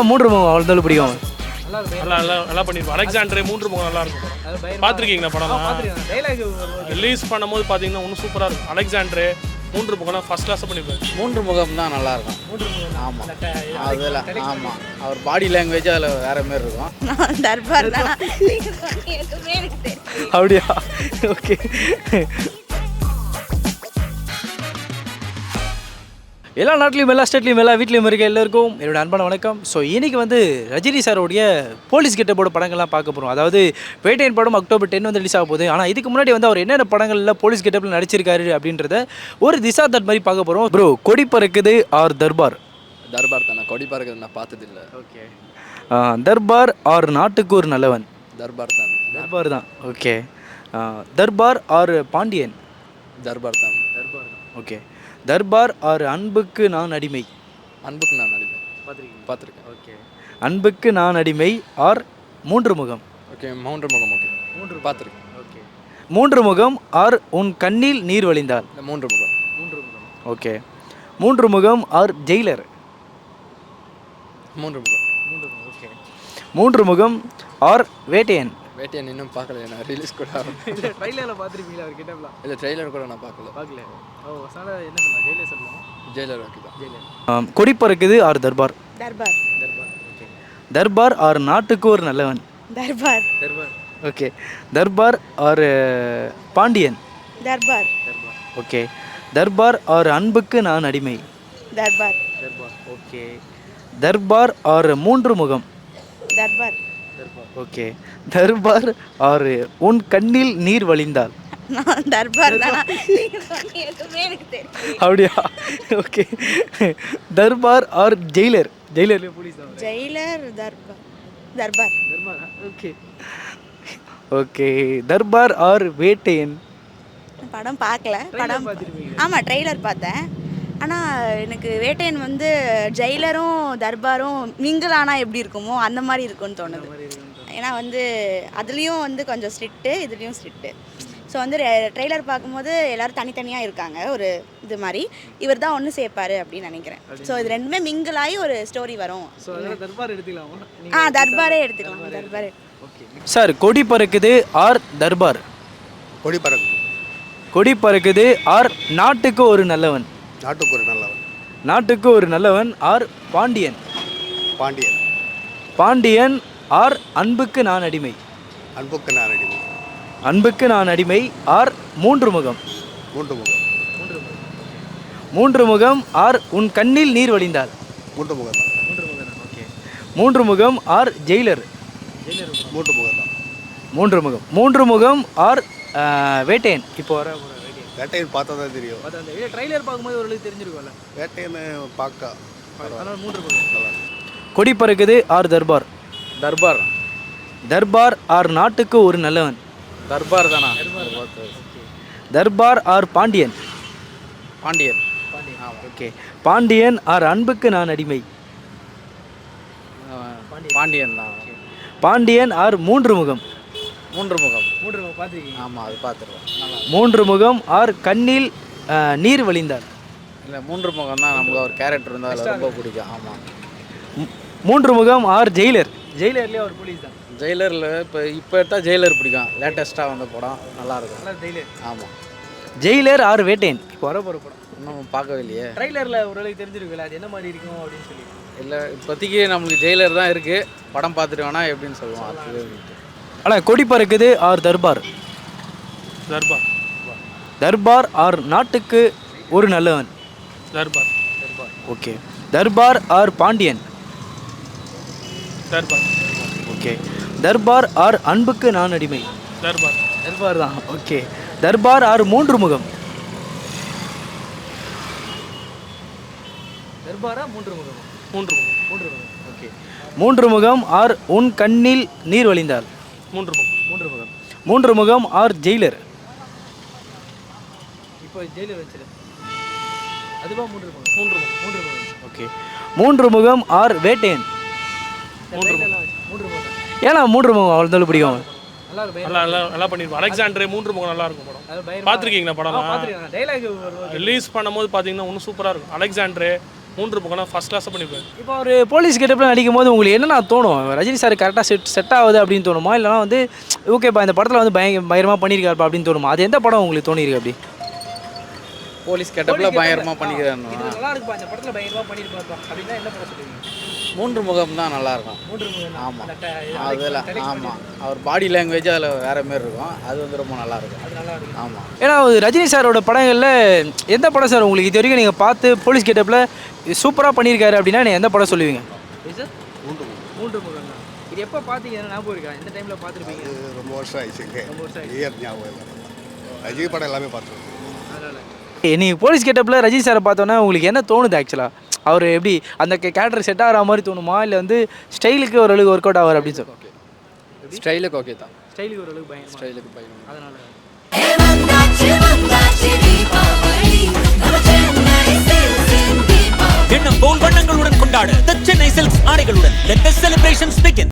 மூன்று முகம் அவ்வளோ பிடிக்கும்? நல்லா பண்ணிருப்போம். அலெக்சாண்டர் மூன்று முகம் நல்லா இருக்கும். பார்த்துருக்கீங்களா படம்? ரிலீஸ் பண்ணும்போது பார்த்தீங்கன்னா இன்னும் சூப்பராக இருக்கும். அலெக்சாண்டர் மூன்று முகம் ஃபர்ஸ்ட் கிளாஸாக பண்ணியிருப்பாரு. மூன்று முகம் தான் நல்லா இருக்கும். ஆமாம், அதில் ஆமாம், அவர் பாடி லாங்குவேஜ் அதில் வேற மாதிரி இருக்கும். தர்பார் தான். அப்படியா? ஓகே. எல்லா நாட்டிலையும் எல்லா ஸ்டேட்லையும் எல்லா வீட்லையும் இருக்க எல்லாருக்கும் என்னோட அன்பான வணக்கம். ஸோ இன்றைக்கி வந்து ரஜினி சாரோடைய போலீஸ் கெட்டப்போட படங்கள்லாம் பார்க்க போகிறோம். அதாவது வேட்டையன் படம் அக்டோபர் 10 வந்து ரிலீஸ் ஆக போகுது. ஆனால் இதுக்கு முன்னாடி வந்து அவர் என்னென்ன படங்களில் போலீஸ் கெட்டப்பில் நடிச்சிருக்காரு அப்படின்றத ஒரு திசா தட் மாதிரி பார்க்க போகிறோம். ப்ரோ, கொடி பறக்குது ஆர் தர்பார்? தர்பார் தானே. கொடி பறக்குது நான் பார்த்ததில்லை. ஓகே. தர்பார் ஆர் நாட்டுக்கு ஒரு நல்லவன்? தர்பார் தான். தர்பார் தான். ஓகே. தர்பார் ஆர் பாண்டியன்? தர்பார் தான். தர்பார் தான். ஓகே. தர்பார் ஆர் அன்புக்கு நான் அடிமை? அன்புக்கு நான் அடிமை. பார்த்துருக்கேன். ஓகே. அன்புக்கு நான் அடிமை ஆர் மூன்று முகம்? ஓகே. மூன்று முகம். ஓகே. பார்த்துருக்கேன். ஓகே. மூன்று முகம் ஆர் உன் கண்ணில் நீர் வழிந்தால்? மூன்று முகம். ஓகே. மூன்று முகம் ஆர் ஜெயிலர்? மூன்று முகம். ஓகே. மூன்று முகம் ஆர் வேட்டையன்? வேட்டையன் இன்னும் பார்க்கல. நான் ரிலீஸ் கூட இல்லை, ட்ரைலரில் பார்த்துருப்பீங்களா அவர் கிட்டலாம்? இல்லை, ட்ரெய்லர் கூட நான் பார்க்கல. என்ன சொல்லலாம்? ஜெயிலர் சொல்லலாம். ஜெயிலர் ஓகே தான். Jailer. Kodi Parakkuthu or Darbar? Darbar. Darbar. Okay. Darbar or நாட்டுக்கு ஒரு நல்லவன்? Darbar. Darbar. Okay. Darbar or Pandiyan? Darbar. Darbar. Okay. Darbar or அன்புக்கு நான் அடிமை? Darbar. Darbar. Okay. Darbar or Moondru Mugam? Darbar. Okay. Darbar R உன் கண்ணில் நீர் வழிந்தால்? நான் தர்பார் தான். எதுவுமே எனக்கு தெரியும். அப்படியா? ஓகே. Darbar or Jailer? ஜெயிலர்ல போலீஸ் தான். Jailer. Darbar. Darbar. Darbar. Okay. Okay. Darbar or Vettaiyan? படம் பார்க்கல. படம் ஆமாம், ட்ரெய்லர் பார்த்தேன். ஆனால் எனக்கு வேட்டையன் வந்து ஜெயிலரும் தர்பாரும் மிங்கிள் ஆனால் எப்படி இருக்குமோ அந்த மாதிரி இருக்கும்னு தோணுது. ஏன்னா வந்து அதுலேயும் வந்து கொஞ்சம் ஸ்ட்ரிக்ட்டு, இதுலேயும் ஸ்ட்ரிக்ட்டு. ஸோ வந்து ட்ரெய்லர் பார்க்கும்போது எல்லோரும் தனித்தனியாக இருக்காங்க. ஒரு இது மாதிரி இவர் தான் ஒன்று சேர்ப்பார் அப்படின்னு நினைக்கிறேன். ஸோ இது ரெண்டுமே மிங்கிளாகி ஒரு ஸ்டோரி வரும். தர்பார் எடுத்துக்கலாமா? தர்பாரே எடுத்துக்கலாம். தர்பாரே. சார், கொடி பறக்குது ஆர் தர்பார்? கொடி பறக்குது. கொடி பறக்குது ஆர் நாட்டுக்கு ஒரு நல்லவன்? நாட்டுக்கு ஒரு நல்லவன். நாட்டுக்கு ஒரு நல்லவன் ஆர் பாண்டியன்? பாண்டியன். பாண்டியன் ஆர் அன்புக்கு நான் அடிமை? அன்புக்கு நான் அடிமை. அன்புக்கு நான் அடிமை ஆர் மூன்று முகம்? மூன்று முகம். மூன்று முகம் ஆர் உன் கண்ணில் நீர் வழிந்தால்? மூன்று முகம் தான். ஓகே. மூன்று முகம் ஆர் ஜெயிலர்? மூன்று முகம் தான். மூன்று முகம். மூன்று முகம் ஆர் வேட்டையன்? இப்போ வர வேட்டையன் பார்த்தா தான் தெரியும். ட்ரைலர் பார்க்கும்போது ஓரளவுக்கு தெரிஞ்சிருக்கும்ல. வேட்டையன்னு பார்க்க மூன்று முகம். கொடி பறக்குது ஆர் தர்பார்? தர்பார். தர்பார் ஆர் நாட்டுக்கு ஒரு நல்லவன்? தர்பார் தானா. Darbar or Pandiyan? Pandiyan. Okay. Pandiyan or அன்புக்கு நான் அடிமை? பாண்டியன் தான். பாண்டியன் ஆர் மூன்று முகம்? மூன்று முகம். மூன்று முகம் பார்த்துருக்கீங்க? ஆமாம், அது பார்த்துருவோம். மூன்று முகம் ஆர் கண்ணில் நீர் வழிந்தார்? இல்லை, மூன்று முகம் தான். நமக்கு ஒரு கேரக்டர் இருந்தால் அதில் ரொம்ப பிடிக்கும். ஆமாம். மூன்று முகம் ஆர் ஜெயிலர்? ஜெயிலர்லேயே ஒரு போலீஸ் தான். ஜெயிலரில் இப்போ எடுத்தால் ஜெயிலர் பிடிக்கும். லேட்டஸ்ட்டாக வந்த படம் நல்லாயிருக்கும். ஜெயிலர். ஆமாம். Jailer or Vettaiyan? இப்போ வர போகிற படம் இன்னும் பார்க்கவே இல்லையே. ட்ரைலரில் ஓரளவுக்கு தெரிஞ்சிருக்குல்ல, அது என்ன மாதிரி இருக்கும் அப்படின்னு சொல்லி. இல்லை, இப்போதைக்கு நம்மளுக்கு ஜெயிலர் தான் இருக்குது. படம் பார்த்துட்டு வேணா எப்படின்னு சொல்லுவோம். அது ஆனால் கொடி பறக்குது ஆர் தர்பார்? தர்பார். தர்பார் ஆர் நாட்டுக்கு ஒரு நல்லவன்? Darbar. Okay. Darbar or Pandiyan? Darbar. Okay. Darbar or அன்புக்கு நான் அடிமை? தர்பார். தர்பார் தான். ஓகே. தர்பார் ஆர் மூன்று முகம்? தர்பாரா மூன்று முகம்? மூன்று முகம். மூன்று முகம். ஓகே. மூன்று முகம் ஆர் உன் கண்ணில் நீர் வழிந்தால்? மூன்று முகம். மூன்று முகம். மூன்று முகம் ஆர் ஜெயிலர்? இப்போ ஜெயிலர் வச்சிரு. அதுவா மூன்று முகம்? மூன்று முகம். மூன்று முகம். ஓகே. மூன்று முகம் ஆர் வேட்டையன்? மூன்று முகம். மூன்று முகம். ஏன்னா மூன்று முகம் அவ்வளோ பிடிக்கும்? நல்லா பண்ணிருப்போம். அலெக்சாண்டர் மூன்று முகம் நல்லா இருக்கும் படம். பார்த்துருக்கீங்களா படம்? டைலாக் ரிலீஸ் பண்ணும்போது பார்த்தீங்கன்னா இன்னும் சூப்பராக இருக்கும். அலெக்சாண்டர் மூன்று முகம் ஃபர்ஸ்ட் கிளாஸாக பண்ணியிருப்பாரு. இப்போ ஒரு போலீஸ் கெட்டப்பில் நடிக்கும் போது உங்களுக்கு என்னென்ன தோணும்? ரஜினி சார் கரெக்டாக செட் ஆகுது அப்படின்னு தோணுமா, இல்லைனா வந்து ஓகேப்பா இந்த படத்தில் வந்து பயங்கரமாக பண்ணியிருக்காருப்பா அப்படின்னு தோணுமா? அது எந்த படம் உங்களுக்கு தோணியிருக்கு அப்படி? போலீஸ் கெட்டப்பில் பயங்கரமாக பண்ணிக்கிறாருன்னு நல்லா இருக்குப்பா இந்த படத்தில் பயங்கரமாக பண்ணியிருப்பாருப்பா அப்படின்னா என்ன படம் சொல்லுவீங்க? மூன்று முகம் தான் நல்லாயிருக்கும். ஆமாம் அதில் ஆமாம் அவர் பாடி லாங்குவேஜ் அதில் வேறு மாரி இருக்கும். அது வந்து ரொம்ப நல்லாயிருக்கும். ஆமாம். ஏன்னா ரஜினி சாரோட படங்களில் எந்த படம் சார் உங்களுக்கு இது வரைக்கும் நீங்கள் பார்த்து போலீஸ் கெட்டப்பில் சூப்பராக பண்ணியிருக்காரு அப்படின்னா நீங்கள் எந்த படம் சொல்லுவீங்க? சார் மூன்று முகம் தான். இது எப்போ பார்த்தீங்க? ஞாபகம் இருக்கா? எந்த டைமில் பார்த்துருப்பீங்க? இது ரொம்ப வருஷம் ஆயிடுச்சுங்க. இயர் ஞாபகம் இல்லை. ரஜினி படம் எல்லாமே பார்த்துருக்கோம். நீங்கள் போலீஸ் கெட்டப்பில் ரஜினி சாரை பார்த்தோன்னா உங்களுக்கு என்ன தோணுது ஆக்சுவலாக? அவர் எப்படி அந்த கேரக்டர் செட் ஆகிற மாதிரி தோணுமா, இல்லை வந்து ஸ்டைலுக்கு ஓரளவுக்கு ஒர்க் அவுட் ஆவார் அப்படின்னு சொல்லி? ஸ்டைலுக்கு ஓகே தான். ஸ்டைலுக்கு ஓரளவுக்கு பயங்கரம். ஸ்டைலுக்கு பயங்கரம். அதனால எண்ணம் போல் வண்ணங்களுடன் கொண்டாட The Chennai Silks ஆடைகளுடன் Let the celebrations begin.